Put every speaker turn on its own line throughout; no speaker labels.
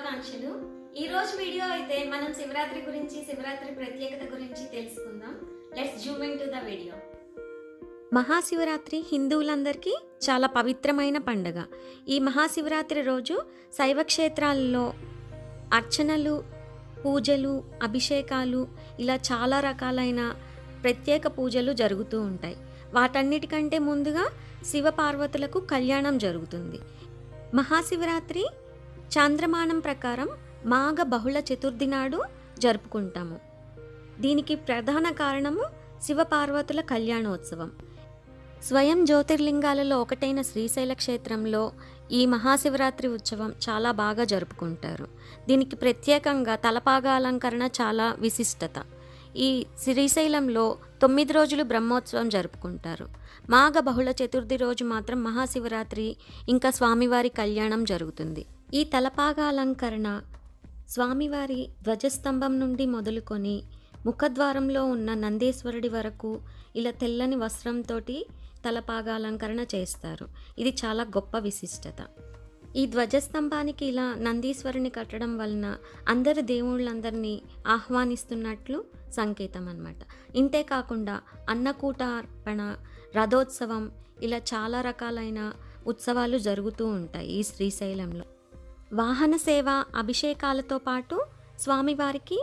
శుభాకాంక్షలు. ఈ రోజు వీడియో అయితే మనం శివరాత్రి గురించి, శివరాత్రి ప్రత్యేకత గురించి తెలుసుకుందాం. Let's zoom into the video. Mahashivaratri హిందువులందరికీ చాలా పవిత్రమైన పండుగ. ఈ మహాశివరాత్రి రోజు శైవ క్షేత్రాల్లో అర్చనలు, పూజలు, అభిషేకాలు ఇలా చాలా రకాలైన ప్రత్యేక పూజలు జరుగుతూ ఉంటాయి. వాటన్నిటికంటే ముందుగా శివపార్వతులకు కళ్యాణం జరుగుతుంది. మహాశివరాత్రి చాంద్రమానం ప్రకారం మాఘ బహుళ చతుర్థి నాడు జరుపుకుంటాము. దీనికి ప్రధాన కారణము శివపార్వతుల కళ్యాణోత్సవం. స్వయం జ్యోతిర్లింగాలలో ఒకటైన శ్రీశైల క్షేత్రంలో ఈ మహాశివరాత్రి ఉత్సవం చాలా బాగా జరుపుకుంటారు. దీనికి ప్రత్యేకంగా తలపాగా అలంకరణ చాలా విశిష్టత. ఈ శ్రీశైలంలో 9 రోజులు బ్రహ్మోత్సవం జరుపుకుంటారు. మాఘ బహుళ చతుర్థి రోజు మాత్రం మహాశివరాత్రి ఇంకా స్వామివారి కళ్యాణం జరుగుతుంది. ఈ తలపాగా అలంకరణ స్వామివారి ధ్వజస్తంభం నుండి మొదలుకొని ముఖద్వారంలో ఉన్న నందేశ్వరుడి వరకు ఇలా తెల్లని వస్త్రంతో తలపాగా అలంకరణ చేస్తారు. ఇది చాలా గొప్ప విశిష్టత. ఈ ధ్వజస్తంభానికి ఇలా నందీశ్వరుని కట్టడం వలన అందరు దేవుళ్ళందరినీ ఆహ్వానిస్తున్నట్లు సంకేతం అన్నమాట. ఇంతే కాకుండా అన్నకూటార్పణ, రథోత్సవం ఇలా చాలా రకాలైన ఉత్సవాలు జరుగుతూ ఉంటాయి ఈ శ్రీశైలంలో. వాహన సేవ, అభిషేకాలతో పాటు స్వామివారికి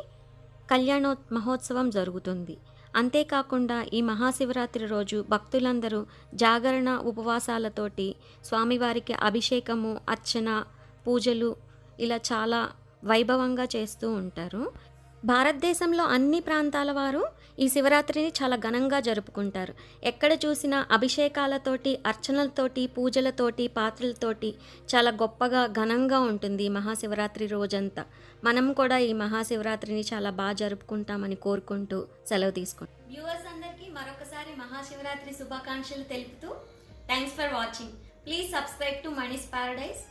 కళ్యాణ మహోత్సవం జరుగుతుంది. అంతేకాకుండా ఈ మహాశివరాత్రి రోజు భక్తులందరూ జాగరణ ఉపవాసాలతోటి స్వామివారికి అభిషేకము, అర్చన, పూజలు ఇలా చాలా వైభవంగా చేస్తూ ఉంటారు. భారతదేశంలో అన్ని ప్రాంతాల వారు ఈ శివరాత్రిని చాలా ఘనంగా జరుపుకుంటారు. ఎక్కడ చూసినా అభిషేకాలతోటి, అర్చనలతోటి, పూజలతోటి, పాత్రలతోటి చాలా గొప్పగా ఘనంగా ఉంటుంది ఈ మహాశివరాత్రి రోజంతా. మనం కూడా ఈ మహాశివరాత్రిని చాలా బాగా జరుపుకుంటామని కోరుకుంటూ సెలవు తీసుకుంటాం. వ్యూవర్స్ అందరికీ మరొకసారి మహాశివరాత్రి శుభాకాంక్షలు తెలుపుతూ thanks for watching. Please subscribe to Mani's paradise.